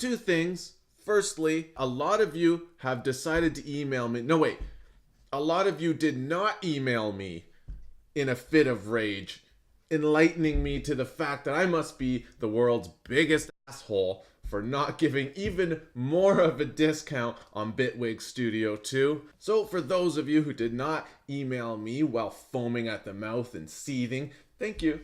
Two things. Firstly, a lot of you have decided to email me. No, wait. A lot of you did not email me in a fit of rage, enlightening me to the fact that I must be the world's biggest asshole for not giving even more of a discount on Bitwig Studio 2. So for those of you who did not email me while foaming at the mouth and seething, thank you.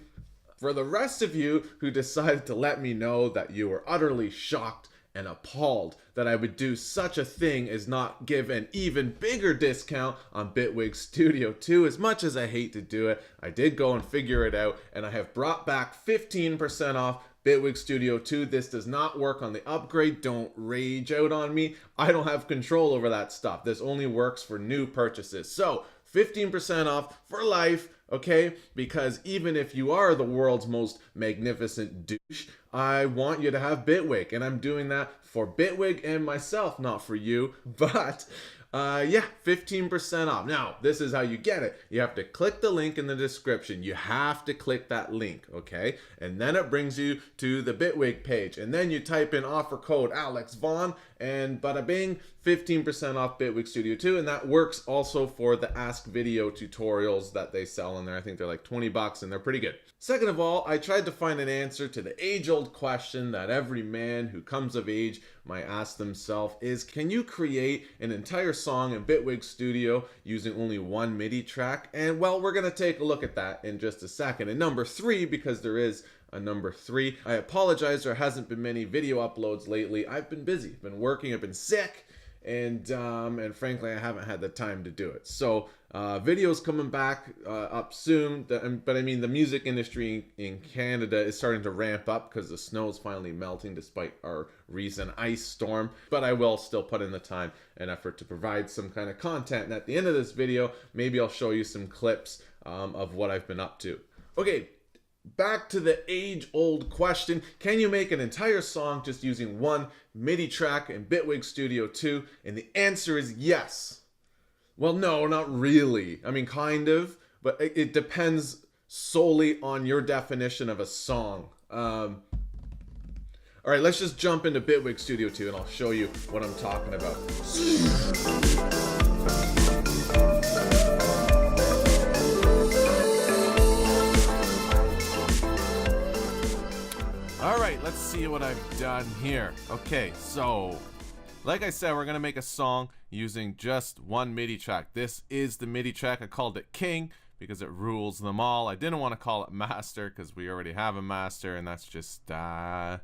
For the rest of you who decided to let me know that you were utterly shocked and appalled that I would do such a thing as not give an even bigger discount on Bitwig Studio 2. As much as I hate to do it, I did go and figure it out, and I have brought back 15% off Bitwig Studio 2. This does not work on the upgrade. Don't rage out on me. I don't have control over that stuff. This only works for new purchases. So 15% off for life, okay? Because even if you are the world's most magnificent douche, I want you to have Bitwig, and I'm doing that for Bitwig and myself, not for you. But yeah, 15% off. Now, this is how you get it. You have to click the link in the description. You have to click that link, okay? And then it brings you to the Bitwig page. And then you type in offer code Alex Vaan, and bada bing, 15% off Bitwig Studio 2. And that works also for the Ask Video tutorials that they sell in there. I think they're like 20 bucks, and they're pretty good. Second of all, I tried to find an answer to the age-old question that every man who comes of age might ask themselves is, can you create an entire song in Bitwig Studio using only one MIDI track? And well, we're going to take a look at that in just a second. And number three, because there is a number three, I apologize, there hasn't been many video uploads lately. I've been busy, I've been working, I've been sick, and frankly, I haven't had the time to do it. So videos coming back up soon, but I mean, the music industry in Canada is starting to ramp up because the snow is finally melting despite our recent ice storm. But I will still put in the time and effort to provide some kind of content. And at the end of this video, maybe I'll show you some clips of what I've been up to. Okay, back to the age-old question, can you make an entire song just using one MIDI track in Bitwig Studio 2? And the answer is yes. Well, no, not really. I mean, kind of, but it depends solely on your definition of a song. All right, let's just jump into Bitwig Studio 2 and I'll show you what I'm talking about. All right, let's see what I've done here. Okay, so like I said, we're gonna make a song using just one MIDI track. This is the MIDI track. I called it King because it rules them all. I didn't want to call it Master because we already have a Master, and that's just that'd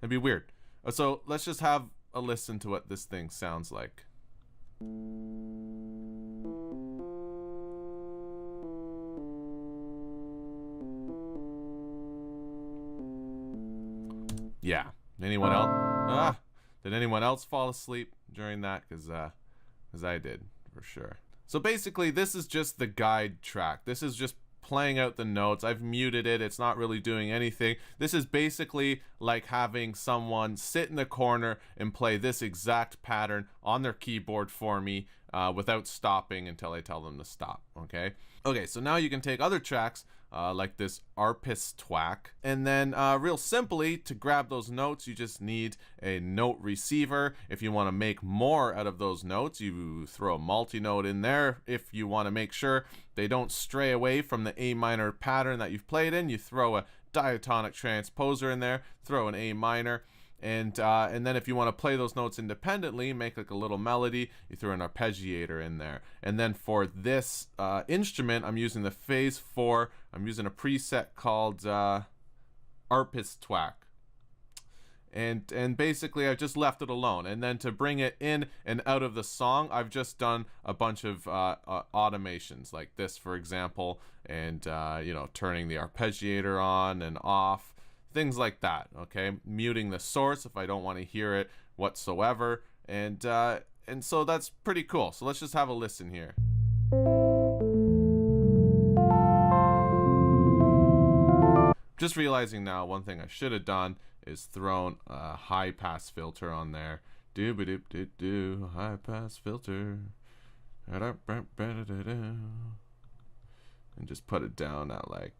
be weird. So let's just have a listen to what this thing sounds like. Yeah. Anyone else? Did anyone else fall asleep during that? Because I did, for sure. So basically, this is just the guide track. This is just playing out the notes. I've muted it. It's not really doing anything. This is basically like having someone sit in the corner and play this exact pattern on their keyboard for me without stopping until I tell them to stop, okay? Okay, so now you can take other tracks like this arpistwack, and then real simply, to grab those notes, you just need a note receiver. If you want to make more out of those notes, you throw a multi-note in there. If you want to make sure they don't stray away from the A minor pattern that you've played in, you throw a diatonic transposer in there, throw an A minor. And then if you want to play those notes independently, make like a little melody, you throw an arpeggiator in there. And then for this instrument, I'm using the Phase 4. I'm using a preset called Arpistwack. And basically I've just left it alone. And then to bring it in and out of the song, I've just done a bunch of automations like this, for example, and you know, turning the arpeggiator on and off. Things like that, okay? Muting the source if I don't want to hear it whatsoever, and so that's pretty cool. So let's just have a listen here. Just realizing now, one thing I should have done is thrown a high pass filter on there. Do high pass filter, and just put it down at like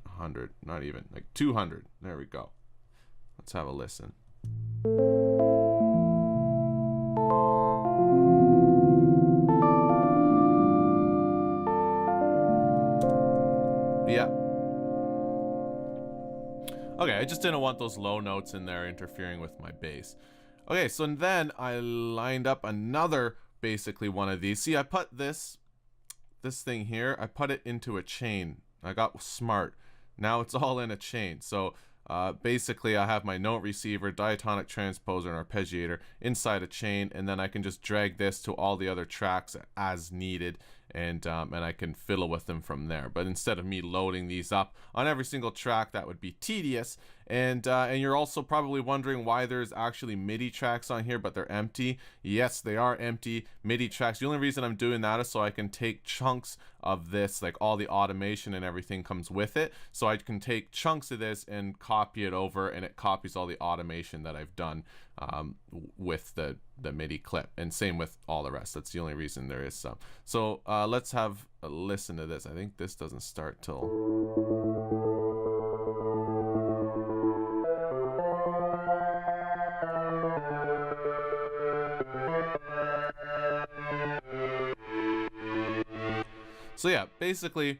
100, not even, like 200. There we go. Let's have a listen. Yeah. Okay, I just didn't want those low notes in there interfering with my bass. Okay, so then I lined up another, basically one of these. See, I put this thing here, I put it into a chain. I got smart. Now it's all in a chain. So basically I have my note receiver, diatonic transposer, and arpeggiator inside a chain, and then I can just drag this to all the other tracks as needed, and I can fiddle with them from there. But instead of me loading these up on every single track, that would be tedious. And you're also probably wondering why there's actually MIDI tracks on here, but they're empty. Yes, they are empty MIDI tracks. The only reason I'm doing that is so I can take chunks of this, like all the automation and everything comes with it. So I can take chunks of this and copy it over, and it copies all the automation that I've done with the MIDI clip. And same with all the rest. That's the only reason there is some. So let's have a listen to this. I think this doesn't start till... So yeah, basically,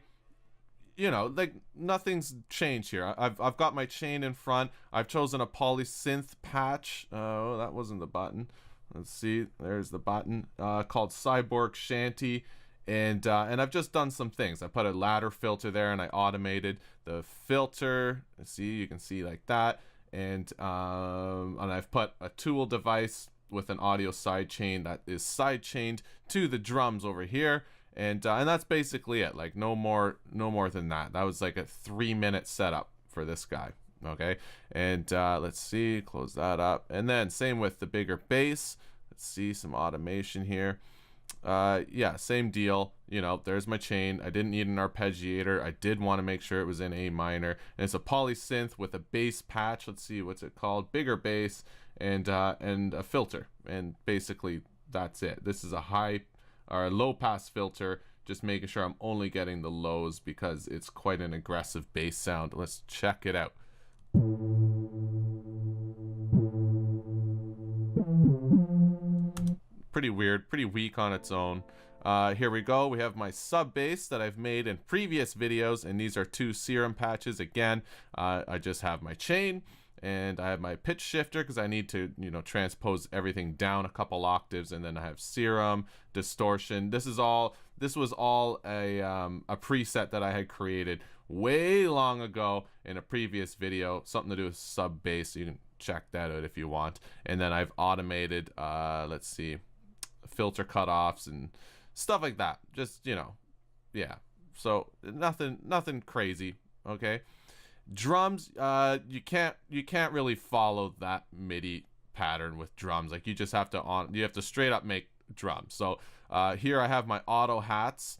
you know, like nothing's changed here. I've got my chain in front. I've chosen a polysynth patch. Oh, that wasn't the button. Let's see. There's the button called Cyborg Shanty. And I've just done some things. I put a ladder filter there, and I automated the filter. See, you can see like that. And I've put a tool device with an audio sidechain that is sidechained to the drums over here. And that's basically it. Like no more than that. That was like a 3-minute setup for this guy. Okay, and let's see, close that up. And then same with the bigger bass. Let's see some automation here. Yeah, same deal. You know, there's my chain. I didn't need an arpeggiator. I did want to make sure it was in A minor. And it's a polysynth with a bass patch. Let's see, what's it called? Bigger bass and a filter. And basically that's it. This is a high or a low pass filter, just making sure I'm only getting the lows because it's quite an aggressive bass sound. Let's check it out. Pretty weird, pretty weak on its own. Here we go. We have my sub bass that I've made in previous videos, and these are 2 serum patches. Again, I just have my chain, and I have my pitch shifter because I need to, you know, transpose everything down a couple octaves, and then I have serum, distortion. This was all a preset that I had created way long ago in a previous video, something to do with sub bass. You can check that out if you want. And then I've automated, let's see, filter cutoffs and stuff like that. Just, you know, yeah. So nothing crazy. Okay. Drums, you can't really follow that MIDI pattern with drums. Like you just have to straight up make drums. So here I have my auto hats,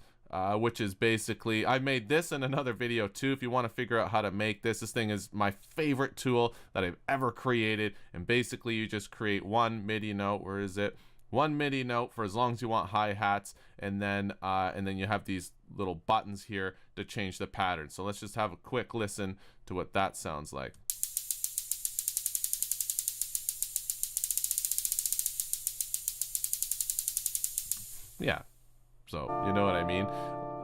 which is basically, I made this in another video too. If you want to figure out how to make this thing is my favorite tool that I've ever created. And basically you just create one MIDI note. Where is it? One MIDI note for as long as you want hi-hats, and then you have these little buttons here to change the pattern. So let's just have a quick listen to what that sounds like. Yeah, so you know what I mean.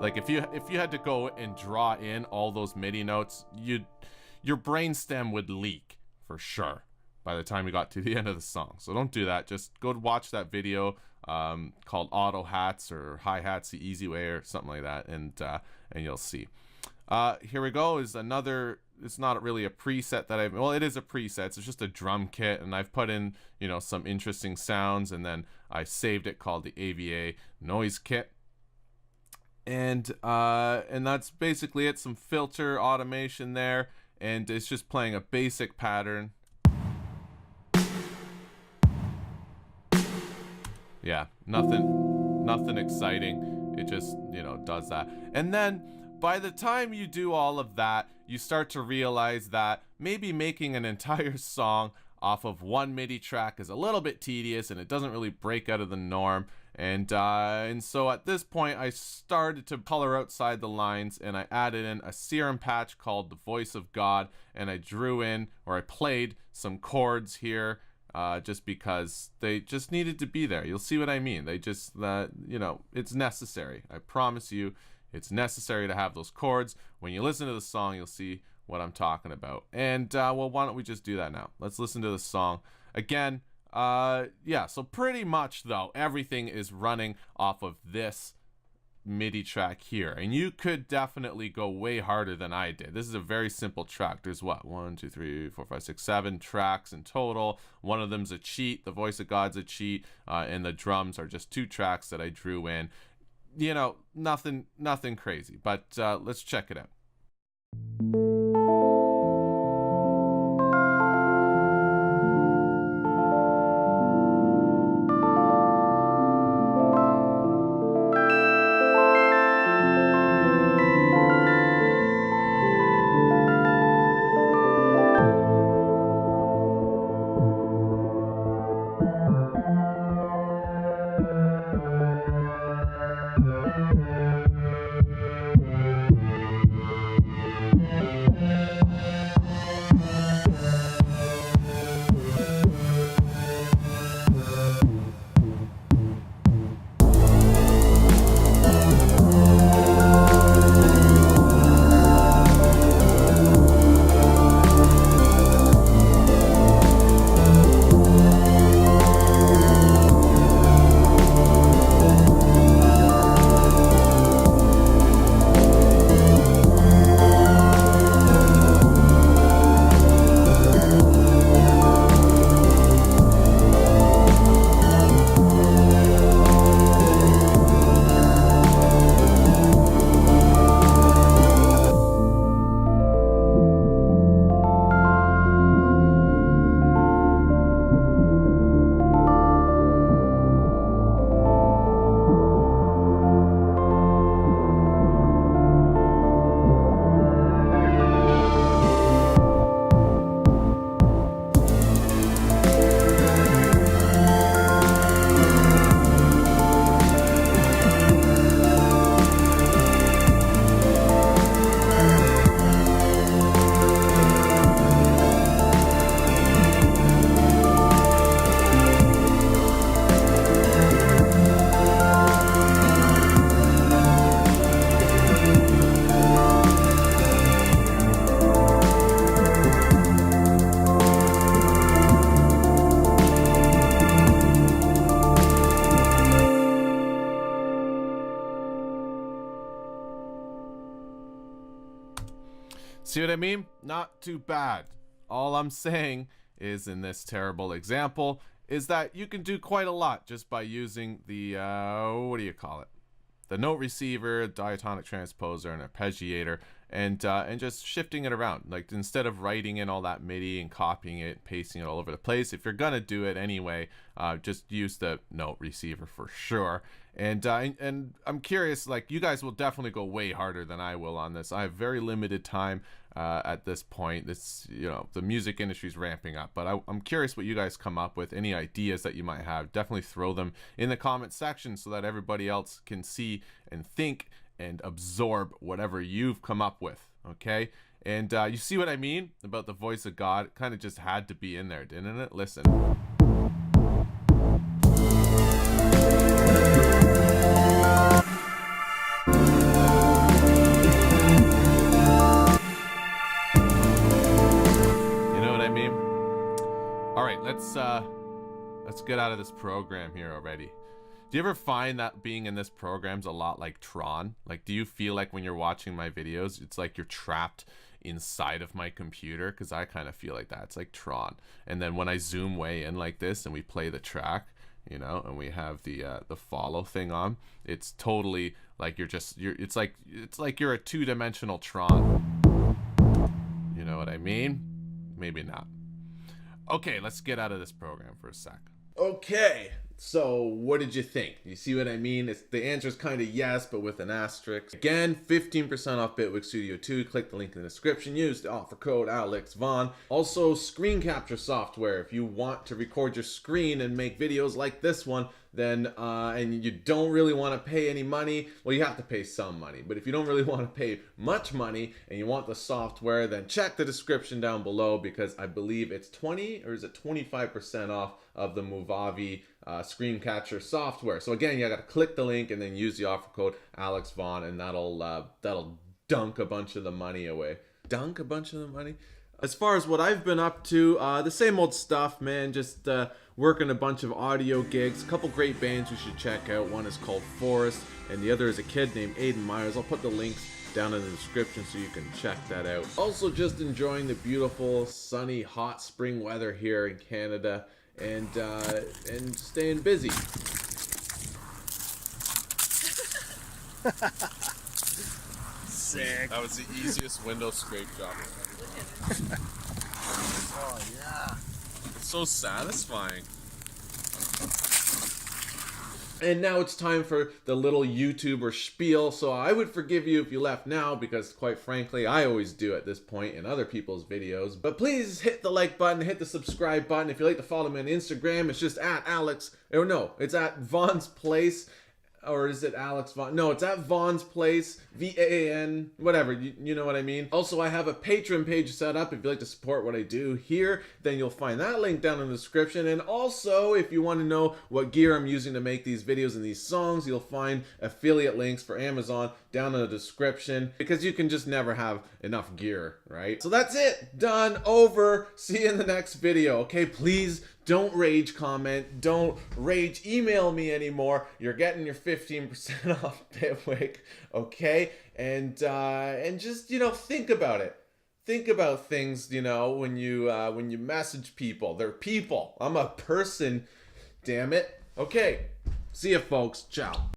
Like if you had to go and draw in all those MIDI notes, your brainstem would leak for sure by the time you got to the end of the song. So don't do that. Just go watch that video called Auto Hats or Hi-Hats the Easy Way or something like that, and you'll see. Here we go is another, it's not really a preset that well, it is a preset. It's just a drum kit, and I've put in, you know, some interesting sounds, and then I saved it called the AVA Noise Kit. And that's basically it. Some filter automation there, and it's just playing a basic pattern. Yeah, nothing exciting. It just, you know, does that. And then by the time you do all of that, you start to realize that maybe making an entire song off of one MIDI track is a little bit tedious, and it doesn't really break out of the norm. And so at this point, I started to color outside the lines, and I added in a serum patch called The Voice of God, and I drew in, or I played some chords here just because they just needed to be there. You'll see what I mean. They just, you know, it's necessary. I promise you, it's necessary to have those chords. When you listen to the song, you'll see what I'm talking about. And, well, why don't we just do that now? Let's listen to the song. Again, yeah, so pretty much, though, everything is running off of this MIDI track here, and you could definitely go way harder than I did. This is a very simple track. There's what, 1 2 3 4 5 6 7 tracks in total. One of them's a cheat. The Voice of God's a cheat, and the drums are just 2 tracks that I drew in. You know, nothing crazy, but let's check it out. See what I mean? Not too bad. All I'm saying is, in this terrible example, is that you can do quite a lot just by using the, what do you call it? The note receiver, diatonic transposer, and arpeggiator, and just shifting it around. Like, instead of writing in all that MIDI and copying it, pasting it all over the place, if you're gonna do it anyway, just use the note receiver for sure. And I'm curious, like, you guys will definitely go way harder than I will on this. I have very limited time at this point. This, you know, the music industry's ramping up, but I'm curious what you guys come up with. Any ideas that you might have, definitely throw them in the comment section so that everybody else can see and think and absorb whatever you've come up with, okay? And you see what I mean about the voice of God? It kind of just had to be in there, didn't it? Listen. Let's get out of this program here already. Do you ever find that being in this program's a lot like Tron? Like, do you feel like when you're watching my videos, it's like you're trapped inside of my computer? Because I kind of feel like that. It's like Tron. And then when I zoom way in like this and we play the track, you know, and we have the follow thing on, it's totally like it's like you're a two-dimensional Tron. You know what I mean? Maybe not. Okay, let's get out of this program for a sec. Okay, so what did you think? You see what I mean? The answer is kind of yes, but with an asterisk. Again, 15% off Bitwig Studio 2. Click the link in the description. Use the offer code AlexVaan. Also, screen capture software. If you want to record your screen and make videos like this one, then and you don't really want to pay any money, well, you have to pay some money. But if you don't really want to pay much money and you want the software, then check the description down below, because I believe it's 20 or is it 25% off of the Movavi screen catcher software. So again, you got to click the link and then use the offer code Alex Vaan, and that'll dunk a bunch of the money away. Dunk a bunch of the money. As far as what I've been up to, the same old stuff, man. Just working a bunch of audio gigs. A couple great bands you should check out. One is called Forest, and the other is a kid named Aiden Myers. I'll put the links down in the description so you can check that out. Also, just enjoying the beautiful, sunny, hot spring weather here in Canada, and staying busy. Sick. That was the easiest window scrape job I've ever done. Oh yeah. It's so satisfying. And now it's time for the little YouTuber spiel. So I would forgive you if you left now, because quite frankly, I always do at this point in other people's videos. But please hit the like button, hit the subscribe button. If you'd like to follow me on Instagram, it's just at Alex, or no, it's at Vaan's Place. Or is it Alex Vaan? No, it's at Vaan's Place, V-A-A-N, whatever, you know what I mean. Also, I have a Patreon page set up. If you'd like to support what I do here, then you'll find that link down in the description. And also, if you want to know what gear I'm using to make these videos and these songs, you'll find affiliate links for Amazon down in the description, because you can just never have enough gear, right? So that's it. Done. Over. See you in the next video, okay? Please don't rage comment. Don't rage email me anymore. You're getting your 15% off Bitwig, okay? And just, you know, think about it. Think about things, you know, when you message people. They're people. I'm a person, damn it. Okay. See ya, folks. Ciao.